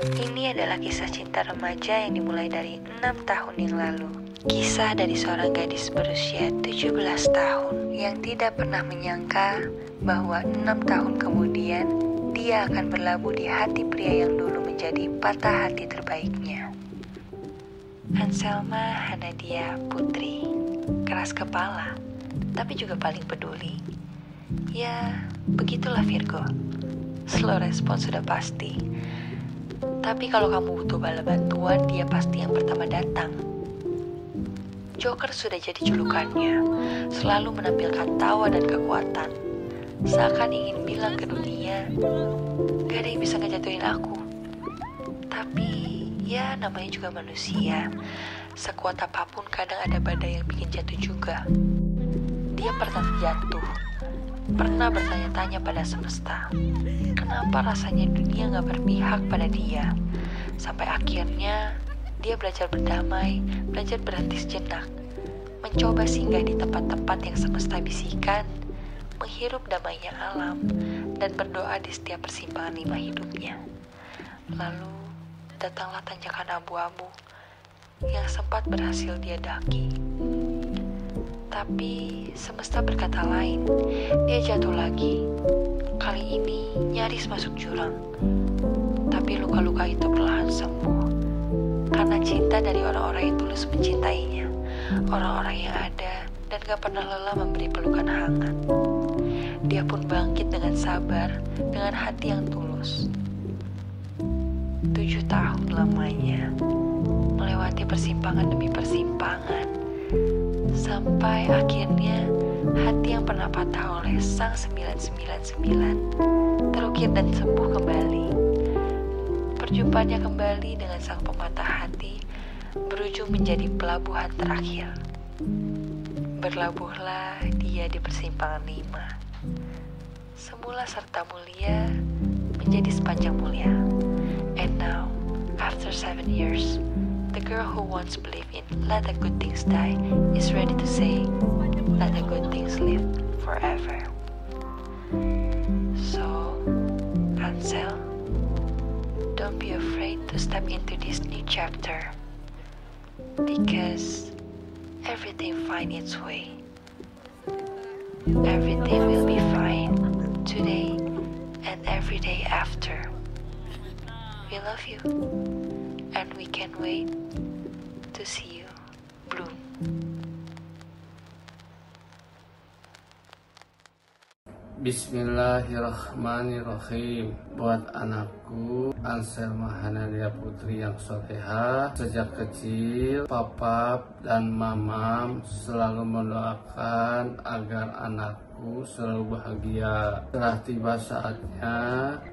Ini adalah kisah cinta remaja yang dimulai dari 6 tahun yang lalu. Kisah dari seorang gadis berusia 17 tahun yang tidak pernah menyangka bahwa 6 tahun kemudian dia akan berlabuh di hati pria yang dulu menjadi patah hati terbaiknya. Anselma Hanadia Putri, keras kepala, tapi juga paling peduli. Ya, begitulah Virgo. Slow respon sudah pasti. Tapi kalau kamu butuh bala bantuan, dia pasti yang pertama datang. Joker sudah jadi julukannya, selalu menampilkan tawa dan kekuatan. Seakan ingin bilang ke dunia, gak ada yang bisa ngejatuhin aku. Tapi ya namanya juga manusia. Sekuat apapun kadang ada badai yang bikin jatuh juga. Dia pernah jatuh, pernah bertanya-tanya pada semesta, kenapa rasanya dunia gak berpihak pada dia. Sampai akhirnya dia belajar berdamai, belajar berhenti sejenak, mencoba singgah di tempat-tempat yang semesta bisikan, menghirup damainya alam, dan berdoa di setiap persimpangan 5 hidupnya. Lalu datanglah tanjakan abu-abu yang sempat berhasil dia daki. Tapi semesta berkata lain, dia jatuh lagi. Kali ini nyaris masuk jurang. Tapi luka-luka itu perlahan sembuh. Karena cinta dari orang-orang yang tulus mencintainya. Orang-orang yang ada dan gak pernah lelah memberi pelukan hangat. Dia pun bangkit dengan sabar, dengan hati yang tulus. 7 tahun lamanya, melewati persimpangan demi persimpangan, sampai akhirnya hati yang pernah patah oleh sang 999 terukir dan sembuh kembali. Perjumpaannya kembali dengan sang pematah hati berujung menjadi pelabuhan terakhir. Berlabuhlah dia di persimpangan 5. Semula serta mulia menjadi sepanjang mulia. And now, after 7 years, the girl who once believed in let the good things die is ready to say, let the good things live forever. So, Ansel, don't be afraid to step into this new chapter, because everything finds its way. Everything will be fine today and every day after. We love you, and we can't wait to see you bloom. Bismillahirrahmanirrahim. Buat anakku Anselma Hanadia Putri yang soleha, sejak kecil Papa dan Mamam selalu mendoakan agar anakku selalu bahagia. Setelah tiba saatnya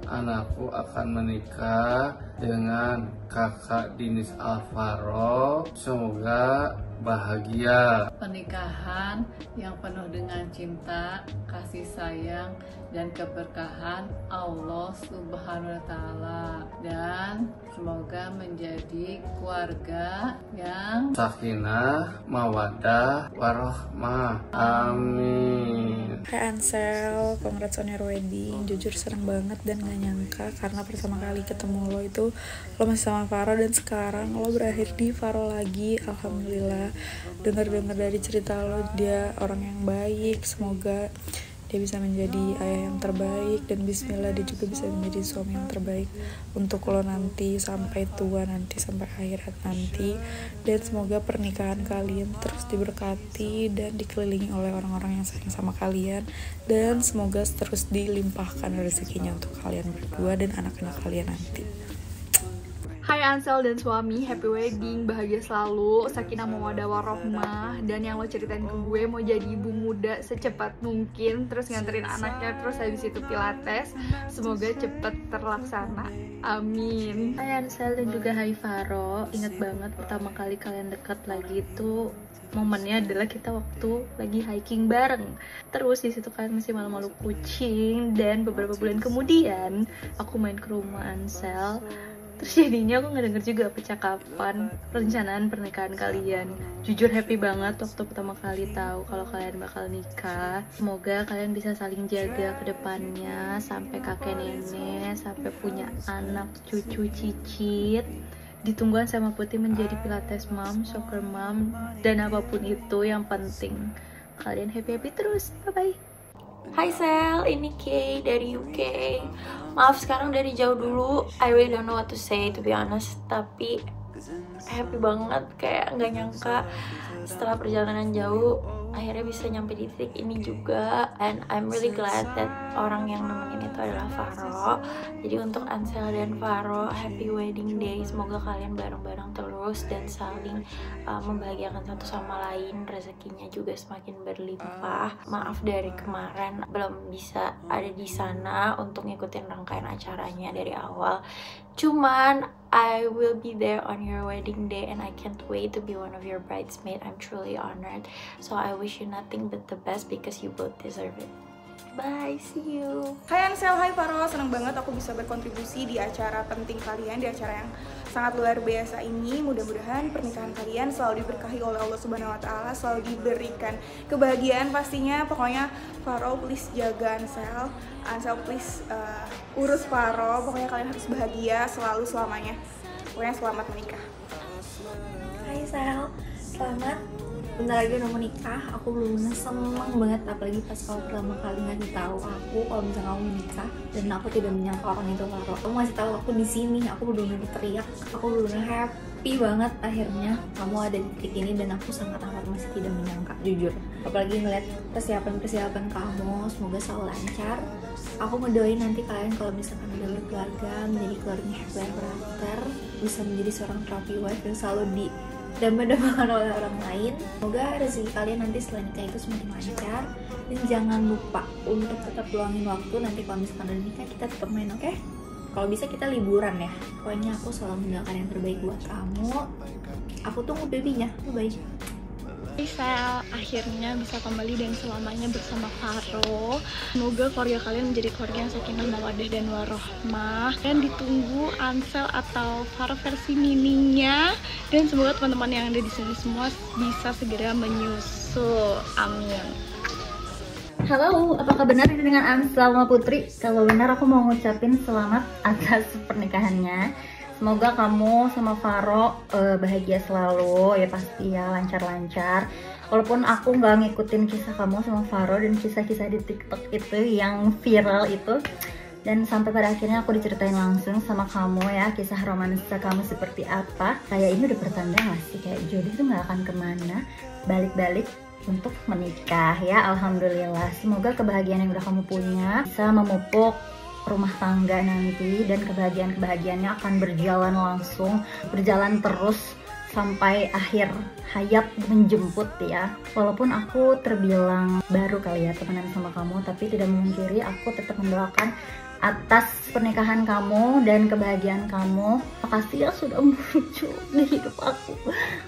anakku akan menikah dengan kakak Dinis Alvaro. Semoga bahagia. Pernikahan yang penuh dengan cinta, kasih sayang, dan keberkahan Allah Subhanahu wa Ta'ala, dan semoga menjadi keluarga yang sakinah, mawaddah, warohmah. Amin. Hai Ansel, congrats on your wedding. Jujur seneng banget dan gak nyangka karena pertama kali ketemu lo itu lo masih sama Faro, dan sekarang lo berakhir di Faro lagi. Alhamdulillah, dengar-dengar dari cerita lo dia orang yang baik. Semoga dia bisa menjadi ayah yang terbaik, dan bismillah dia juga bisa menjadi suami yang terbaik untuk lo nanti sampai tua nanti, sampai akhirat nanti. Dan semoga pernikahan kalian terus diberkati dan dikelilingi oleh orang-orang yang sayang sama kalian, dan semoga terus dilimpahkan rezekinya untuk kalian berdua dan anak-anak kalian nanti. Hai Ansel dan suami, happy wedding, bahagia selalu, sakinah mawaddah warohmah. Dan yang lo ceritain ke gue mau jadi ibu muda secepat mungkin, terus nganterin anaknya, terus habis itu pilates. Semoga cepet terlaksana, amin. Hai Ansel dan juga hai Faro, ingat banget pertama kali kalian dekat lagi tuh momennya adalah kita waktu lagi hiking bareng. Terus di situ kalian masih malu-malu kucing, dan beberapa bulan kemudian aku main ke rumah Ansel. Terus jadinya aku ngedenger juga percakapan perencanaan pernikahan kalian. Jujur happy banget waktu pertama kali tahu kalau kalian bakal nikah. Semoga kalian bisa saling jaga ke depannya sampai kakek nenek, sampai punya anak, cucu, cicit. Ditungguan sama Putih menjadi pilates mom, soccer mom, dan apapun itu yang penting kalian happy-happy terus. Bye-bye. Hai Sel, ini Kay dari UK. Maaf sekarang dari jauh dulu, I really don't know what to say to be honest. Tapi happy banget, kayak nggak nyangka setelah perjalanan jauh akhirnya bisa nyampe di titik ini juga. And I'm really glad that orang yang nemenin itu adalah Faro. Jadi untuk Ansel dan Faro, happy wedding day. Semoga kalian bareng-bareng terus dan saling membahagiakan satu sama lain. Rezekinya juga semakin berlimpah. Maaf dari kemarin belum bisa ada di sana untuk ngikutin rangkaian acaranya dari awal. Cuman I will be there on your wedding day and I can't wait to be one of your bridesmaids. I'm truly honored. So I wish you nothing but the best because you both deserve it. Bye, see you. Hai Ansel, hai Faro, seneng banget aku bisa berkontribusi di acara penting kalian, di acara yang sangat luar biasa ini. Mudah-mudahan pernikahan kalian selalu diberkahi oleh Allah Subhanahu Wa Taala, selalu diberikan kebahagiaan pastinya. Pokoknya Faro please jaga Ansel, Ansel please urus Faro. Pokoknya kalian harus bahagia selalu selamanya. Pokoknya selamat menikah. Hai Sel, selamat. Bentar lagi udah mau nikah. Aku bener-bener seneng banget, apalagi pas kamu pertama kali ngasih tahu aku kalau misalnya kamu menikah, dan aku tidak menyangka orang itu Faro. Kamu ngasih tahu aku di sini, aku bener-bener teriak, aku bener-bener happy banget akhirnya kamu ada di titik ini, dan aku sangat amat masih tidak menyangka jujur. Apalagi ngeliat persiapan kamu, semoga selalu lancar. Aku ngedoain nanti kalian kalau misalkan udah berkeluarga, menjadi keluarga happy ever after, bisa menjadi seorang trophy wife yang selalu damai-damaikan oleh orang lain. Semoga rezeki kalian nanti setelah nikah itu semakin lancar, dan jangan lupa untuk tetap luangin waktu nanti kalau misalkan udah nikah kita tetap main, oke? Kalau bisa kita liburan ya. Pokoknya aku selalu mendoakan yang terbaik buat kamu. Aku tunggu babynya. Bye. Sel, akhirnya bisa kembali dan selamanya bersama Faro. Semoga keluarga kalian menjadi keluarga yang sakinah mawaddah dan warohmah. Dan ditunggu Ansel atau Faro versi mininya. Dan semoga teman-teman yang ada di sini semua bisa segera menyusul. Amin. Halo, apakah benar ini dengan Ansel sama Putri? Kalau benar aku mau ngucapin selamat atas pernikahannya. Semoga kamu sama Faro bahagia selalu ya, pasti ya, lancar-lancar. Walaupun aku nggak ngikutin kisah kamu sama Faro dan kisah-kisah di TikTok itu yang viral itu, dan sampai pada akhirnya aku diceritain langsung sama kamu ya kisah romansa kamu seperti apa. Kayak ini udah pertanda nggak sih kayak jodoh itu nggak akan kemana, balik-balik untuk menikah ya. Alhamdulillah, semoga kebahagiaan yang udah kamu punya bisa memupuk rumah tangga nanti, dan kebahagiaannya akan berjalan langsung, berjalan terus sampai akhir hayat menjemput ya. Walaupun aku terbilang baru kali ya temenan sama kamu, tapi tidak memungkiri aku tetap mendoakan atas pernikahan kamu dan kebahagiaan kamu. Makasih ya sudah muncul di hidup aku.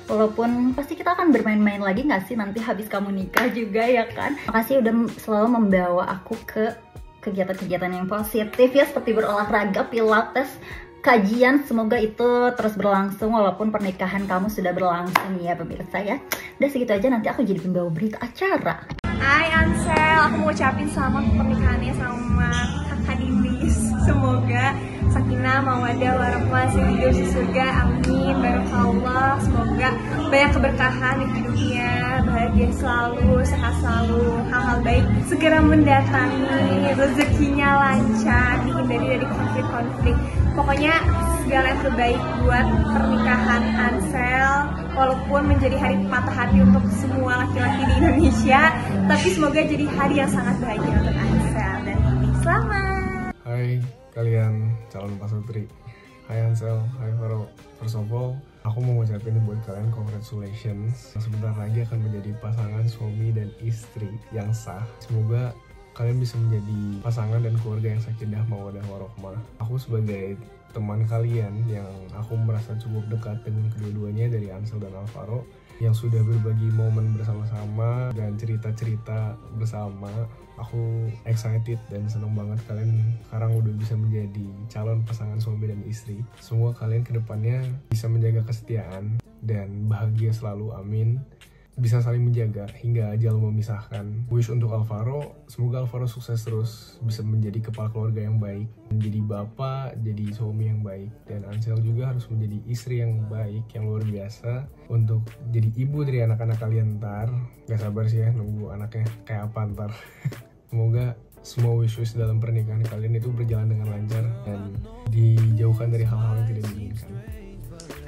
Walaupun pasti kita akan bermain-main lagi nggak sih nanti habis kamu nikah juga ya kan. Makasih udah selalu membawa aku ke kegiatan-kegiatan yang positif ya, seperti berolahraga, pilates, kajian. Semoga itu terus berlangsung walaupun pernikahan kamu sudah berlangsung ya pemirsa ya. Udah segitu aja, nanti aku jadi pembawa berita acara. Hai Ansel, aku mau ucapin selamat pernikahannya sama kakak Dimis. Semoga sakinah, mawaddah, warahmah, hidup di surga, amin, barokallah. Semoga banyak keberkahan di hidupnya, bahagia selalu, sehat selalu, hal-hal baik segera mendatangi, rezekinya lancar, dihindari dari konflik-konflik. Pokoknya segala yang terbaik buat pernikahan Ansel, walaupun menjadi hari patah hati untuk semua laki-laki di Indonesia, tapi semoga jadi hari yang sangat bahagia untuk Ansel dan Dimis. Selamat! Hai kalian calon pasutri, hai Ansel, hai Faro. First of all, aku mau ngucapin buat kalian congratulations. Sebentar lagi akan menjadi pasangan suami dan istri yang sah. Semoga kalian bisa menjadi pasangan dan keluarga yang sakinah mawaddah warohmah. Aku sebagai teman kalian yang aku merasa cukup dekat dengan kedua-duanya dari Ansel dan Alvaro, yang sudah berbagi momen bersama-sama dan cerita-cerita bersama. Aku excited dan senang banget kalian sekarang udah bisa menjadi calon pasangan suami dan istri. Semoga kalian kedepannya bisa menjaga kesetiaan dan bahagia selalu, amin. Bisa saling menjaga hingga ajal memisahkan. Wish untuk Alvaro, semoga Alvaro sukses terus, bisa menjadi kepala keluarga yang baik, menjadi bapak, jadi suami yang baik. Dan Ansel juga harus menjadi istri yang baik, yang luar biasa, untuk jadi ibu dari anak-anak kalian ntar. Gak sabar sih ya nunggu anaknya kayak apa ntar. Semoga semua wish-wish dalam pernikahan kalian itu berjalan dengan lancar dan dijauhkan dari hal-hal yang tidak diinginkan.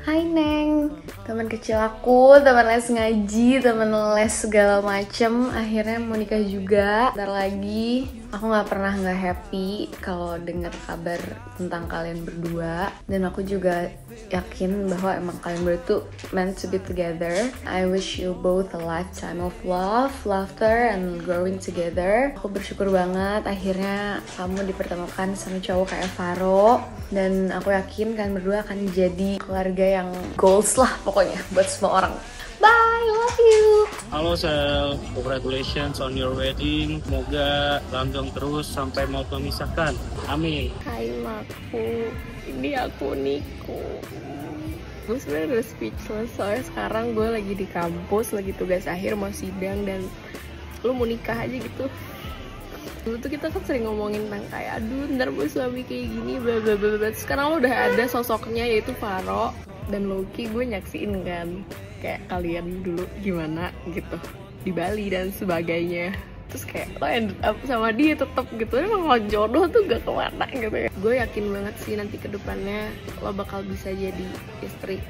Hai Neng, teman kecil aku, teman les ngaji, teman les segala macem, akhirnya mau nikah juga. Bentar lagi, aku nggak pernah nggak happy kalau dengar kabar tentang kalian berdua. Dan aku juga yakin bahwa emang kalian berdua tuh meant to be together. I wish you both a lifetime of love, laughter, and growing together. Aku bersyukur banget akhirnya kamu dipertemukan sama cowok kayak Faro. Dan aku yakin kalian berdua akan jadi keluarga yang goals lah pokoknya buat semua orang. Bye, love you. Halo Sel, congratulations on your wedding. Semoga langgeng terus sampai mau memisahkan. Amin. Hai Maku, ini aku Niku. Gue sebenarnya udah speechless soalnya sekarang gue lagi di kampus, lagi tugas akhir mau sidang dan lu mau nikah aja gitu. Dulu tuh kita kan sering ngomongin tentang kayak aduh ntar gue suami kayak gini bla bla bla bla. Sekarang lo udah ada sosoknya yaitu Faro dan Loki, gue nyaksiin kan kayak kalian dulu gimana gitu di Bali dan sebagainya. Terus kayak lo end up sama dia tetap gitu, emang lo jodoh tuh gak kemana gitu ya. Gue yakin banget sih nanti kedepannya lo bakal bisa jadi istri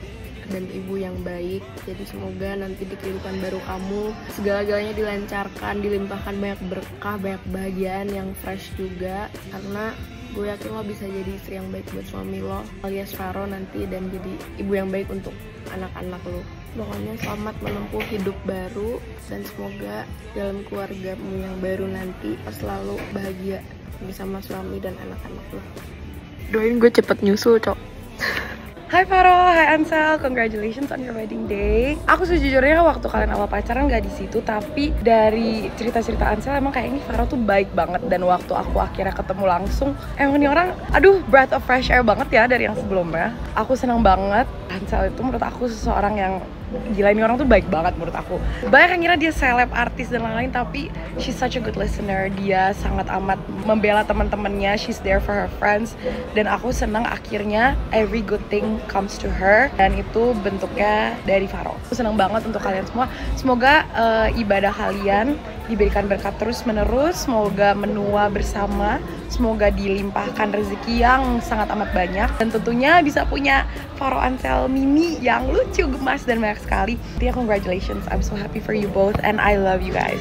dan ibu yang baik. Jadi semoga nanti di kehidupan baru kamu segala-galanya dilancarkan, dilimpahkan banyak berkah, banyak kebahagiaan yang fresh juga. Karena gue yakin lo bisa jadi istri yang baik buat suami lo alias Faro nanti, dan jadi ibu yang baik untuk anak-anak lo. Pokoknya selamat menempuh hidup baru dan semoga dalam keluargamu yang baru nanti selalu bahagia bersama suami dan anak-anak lo. Doain gue cepet nyusul, Cok. Hai Faro, hai Ansel, congratulations on your wedding day. Aku sejujurnya waktu kalian awal pacaran gak di situ, tapi dari cerita-cerita Ansel emang kayak ini Faro tuh baik banget. Dan waktu aku akhirnya ketemu langsung, emang ini orang, aduh breath of fresh air banget ya dari yang sebelumnya. Aku senang banget. Ansel itu menurut aku seseorang yang gila, ini orang tuh baik banget menurut aku. Banyak yang ngira dia seleb, artis dan lain-lain, tapi she's such a good listener. Dia sangat amat membela teman-temannya, she's there for her friends. Dan aku senang akhirnya every good thing comes to her, dan itu bentuknya dari Faro. Aku senang banget untuk kalian semua. Semoga ibadah kalian diberikan berkat terus menerus, semoga menua bersama, semoga dilimpahkan rezeki yang sangat amat banyak, dan tentunya bisa punya Faro Ansel Mimi yang lucu, gemas, dan banyak sekali. Intinya congratulations, I'm so happy for you both and I love you guys.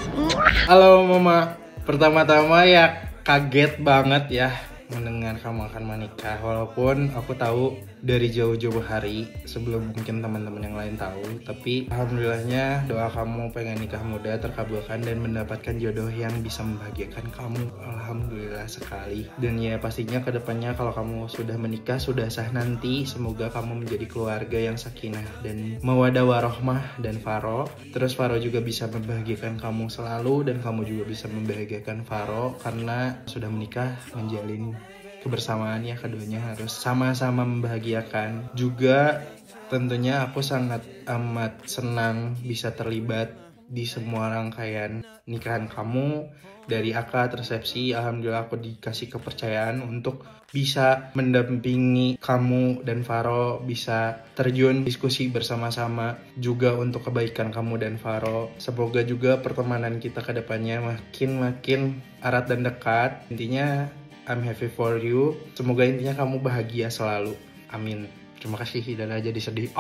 Halo Mama, pertama-tama ya kaget banget ya mendengar kamu akan menikah. Walaupun aku tahu dari jauh-jauh hari sebelum mungkin teman-teman yang lain tahu, tapi alhamdulillahnya doa kamu pengen nikah muda terkabulkan dan mendapatkan jodoh yang bisa membahagiakan kamu. Alhamdulillah sekali. Dan ya pastinya kedepannya kalau kamu sudah menikah, sudah sah nanti, semoga kamu menjadi keluarga yang sakinah dan mawaddah warohmah dan Faro. Terus Faro juga bisa membahagiakan kamu selalu dan kamu juga bisa membahagiakan Faro karena sudah menikah, menjalin kebersamaannya, keduanya harus sama-sama membahagiakan. Juga tentunya aku sangat amat senang bisa terlibat di semua rangkaian nikahan kamu, dari akad, resepsi. Alhamdulillah aku dikasih kepercayaan untuk bisa mendampingi kamu dan Faro, bisa terjun diskusi bersama-sama juga untuk kebaikan kamu dan Faro. Semoga juga pertemanan kita ke depannya makin erat dan dekat. Intinya I'm happy for you. Semoga intinya kamu bahagia selalu. Amin. Terima kasih, dan aja disedih.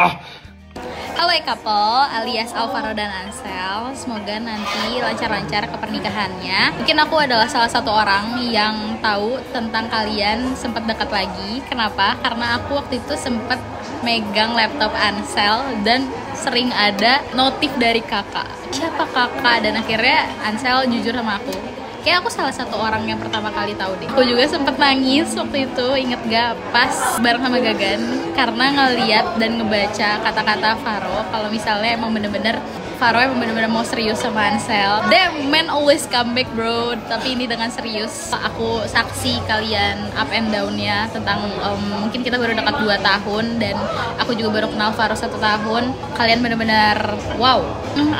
Halo couple alias Alvaro dan Ansel. Semoga nanti lancar-lancar ke pernikahannya. Mungkin aku adalah salah satu orang yang tahu tentang kalian sempat dekat lagi. Kenapa? Karena aku waktu itu sempat megang laptop Ansel dan sering ada notif dari kakak. Siapa kakak? Dan akhirnya Ansel jujur sama aku, Kayak aku salah satu orang yang pertama kali tahu deh. Aku juga sempet nangis waktu itu, inget gak? Pas bareng sama Gagan, karena ngeliat dan ngebaca kata-kata Faro kalau misalnya emang bener-bener Faro emang bener-bener mau serius sama Ansel. Damn, man always come back bro. Tapi ini dengan serius. Aku saksi kalian up and down-nya tentang mungkin kita baru dekat 2 tahun dan aku juga baru kenal Faro 1 tahun. Kalian bener-bener wow.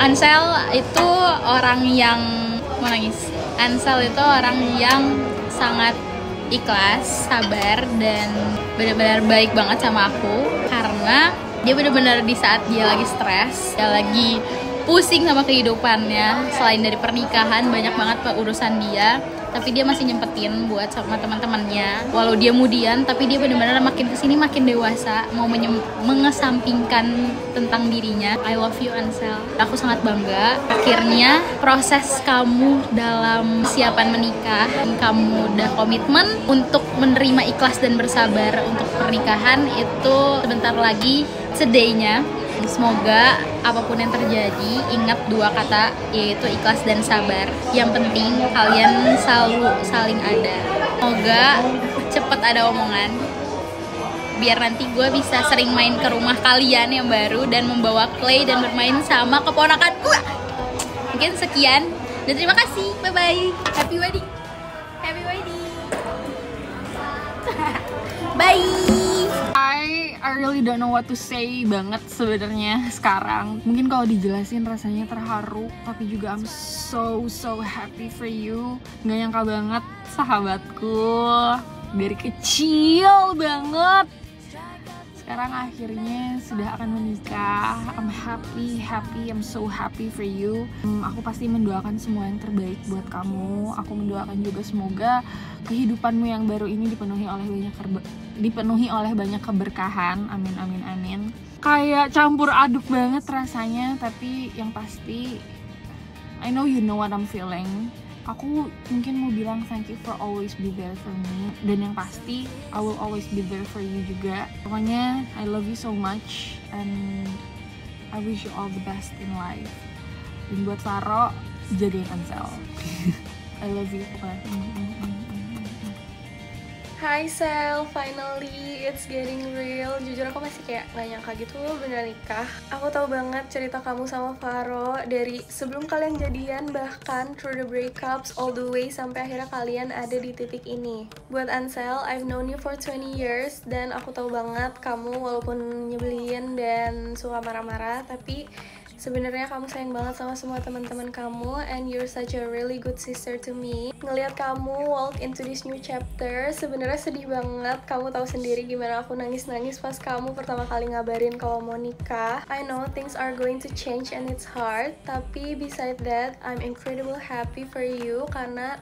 Ansel itu orang yang mau nangis. Ansel itu orang yang sangat ikhlas, sabar, dan benar-benar baik banget sama aku karena dia benar-benar di saat dia lagi stres, dia lagi pusing sama kehidupannya, selain dari pernikahan banyak banget urusan dia, tapi dia masih nyempetin buat sama teman-temannya. Walau dia mudian, tapi dia benar-benar makin kesini makin dewasa, mau mengesampingkan tentang dirinya. I love you Ansel. Aku sangat bangga. Akhirnya proses kamu dalam siapan menikah, kamu udah komitmen untuk menerima ikhlas dan bersabar untuk pernikahan itu sebentar lagi sedainya. Semoga apapun yang terjadi, ingat 2 kata, yaitu ikhlas dan sabar. Yang penting kalian selalu saling ada. Semoga cepet ada omongan, biar nanti gue bisa sering main ke rumah kalian yang baru dan membawa Clay dan bermain sama keponakan gue. Mungkin sekian dan terima kasih. Bye bye. Happy wedding. Happy wedding. Bye. I really don't know what to say banget sebenarnya sekarang. Mungkin kalau dijelasin rasanya terharu, tapi juga I'm so happy for you. Nggak nyangka banget sahabatku, dari kecil banget sekarang akhirnya sudah akan menikah. I'm happy, I'm so happy for you. Aku pasti mendoakan semua yang terbaik buat kamu. Aku mendoakan juga semoga kehidupanmu yang baru ini dipenuhi oleh banyak keberkahan. Amin amin amin. Kayak campur aduk banget rasanya, tapi yang pasti I know you know what I'm feeling. Aku mungkin mau bilang thank you for always be there for me. Dan yang pasti I will always be there for you juga. Pokoknya I love you so much and I wish you all the best in life. Dan buat Faro, jagain Ansel. I love you. Hi Sel, finally it's getting real. Jujur aku masih kayak gak nyangka gitu loh bener nikah. Aku tahu banget cerita kamu sama Faro dari sebelum kalian jadian, bahkan through the breakups all the way sampai akhirnya kalian ada di titik ini. Buat Ansel, I've known you for 20 years dan aku tahu banget kamu walaupun nyebelin dan suka marah-marah, tapi sebenarnya kamu sayang banget sama semua teman-teman kamu, and you're such a really good sister to me. Ngelihat kamu walk into this new chapter, sebenarnya sedih banget. Kamu tahu sendiri gimana aku nangis-nangis pas kamu pertama kali ngabarin kalau mau nikah. I know things are going to change and it's hard, tapi beside that, I'm incredible happy for you karena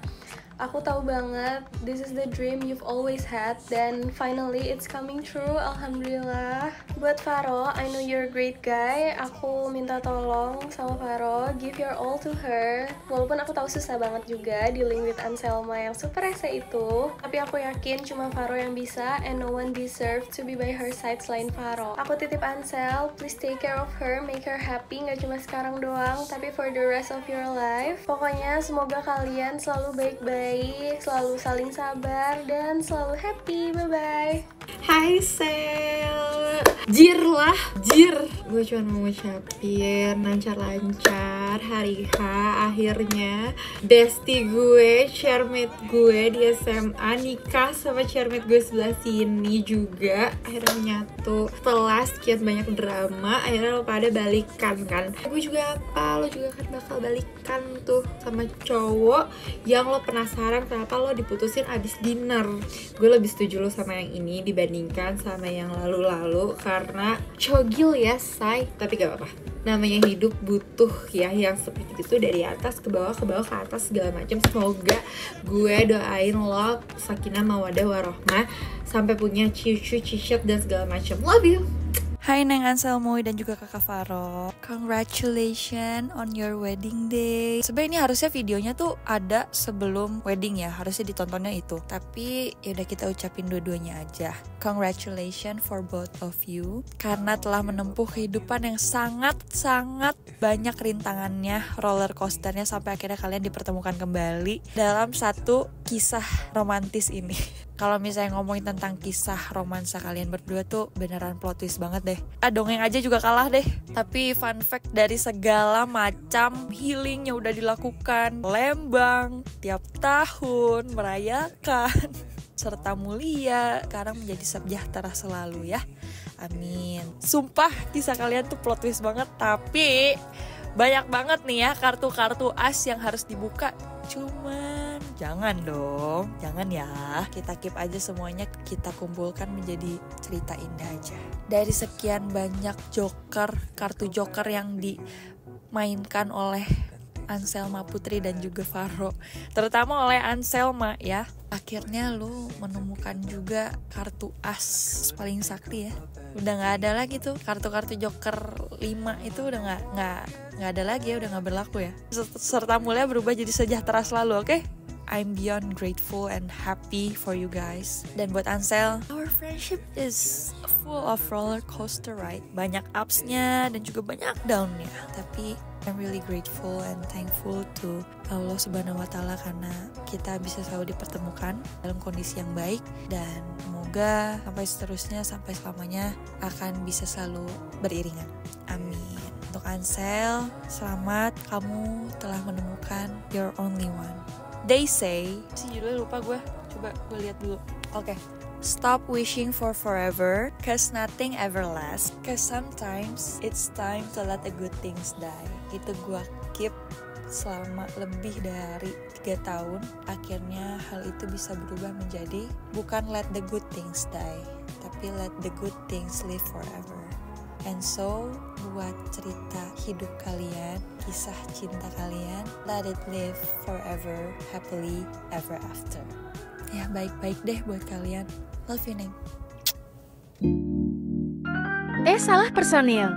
aku tahu banget this is the dream you've always had dan finally it's coming true, alhamdulillah. Buat Faro, I know you're a great guy. Aku minta tolong sama Faro, give your all to her. Walaupun aku tahu susah banget juga dealing with Anselma yang super rese itu, tapi aku yakin cuma Faro yang bisa and no one deserve to be by her side selain Faro. Aku titip Ansel, please take care of her, make her happy, gak cuma sekarang doang, tapi for the rest of your life. Pokoknya semoga kalian selalu baik-baik, selalu saling sabar, dan selalu happy. Bye-bye. Hai Sel, jir lah, jir. Gue cuma mau ngucapin lancar-lancar hari H. Akhirnya bestie gue, chairmate gue di SMA nikah sama chairmate gue sebelah sini juga. Akhirnya menyatu setelah sekian banyak drama. Akhirnya lo pada balikan kan. Gue juga apa, lo juga kan bakal balikan tuh sama cowok yang lo penasaran kenapa lo diputusin abis dinner. Gue lebih setuju lo sama yang ini dibandingkan sama yang lalu-lalu karena cogil ya say. Tapi gak apa-apa, namanya hidup butuh ya yang seperti itu, dari atas ke bawah ke atas segala macam. Semoga gue doain lo sakinah mawadah warohmah sampai punya cucu, cicit dan segala macam. Love you. Hai Neng Anselmoy dan juga Kakak Faro. Congratulations on your wedding day. Sebenarnya ini harusnya videonya tuh ada sebelum wedding ya, harusnya ditontonnya itu. Tapi yaudah kita ucapin dua-duanya aja. Congratulations for both of you karena telah menempuh kehidupan yang sangat-sangat banyak rintangannya, roller coasternya, sampai akhirnya kalian dipertemukan kembali dalam satu kisah romantis ini. Kalau misalnya ngomongin tentang kisah romansa kalian berdua tuh beneran plot twist banget deh. Dongeng aja juga kalah deh. Tapi fun fact, dari segala macam healingnya udah dilakukan, Lembang tiap tahun merayakan serta mulia, sekarang menjadi sejahtera selalu ya. Amin. Sumpah kisah kalian tuh plot twist banget. Tapi banyak banget nih ya kartu-kartu as yang harus dibuka. Cuman jangan dong, jangan ya. Kita keep aja semuanya, kita kumpulkan menjadi cerita indah aja. Dari sekian banyak joker, kartu joker yang dimainkan oleh Anselma Putri dan juga Faro, terutama oleh Anselma ya, akhirnya lu menemukan juga kartu as paling sakti ya. Udah nggak ada lagi tuh kartu-kartu joker 5 itu udah nggak ada lagi ya, udah nggak berlaku ya. Serta mulia berubah jadi sejahtera selalu, oke? I'm beyond grateful and happy for you guys. Dan buat Ansel, our friendship is full of roller coaster ride. Banyak ups-nya dan juga banyak down-nya. Tapi I'm really grateful and thankful to Allah Subhanahu wa Ta'ala karena kita bisa selalu dipertemukan dalam kondisi yang baik, dan semoga sampai seterusnya, sampai selamanya akan bisa selalu beriringan. Amin. Untuk Ansel, selamat, kamu telah menemukan your only one. They say, judulnya lupa gue, coba gue lihat dulu. Oke. Stop wishing for forever, cause nothing ever lasts. Cause sometimes it's time to let the good things die. Itu gue keep selama lebih dari 3 tahun. Akhirnya hal itu bisa berubah menjadi bukan let the good things die, tapi let the good things live forever. And so, buat cerita hidup kalian, kisah cinta kalian, let it live forever, happily ever after. Ya, baik-baik deh buat kalian. Love you, Neng. Salah personil.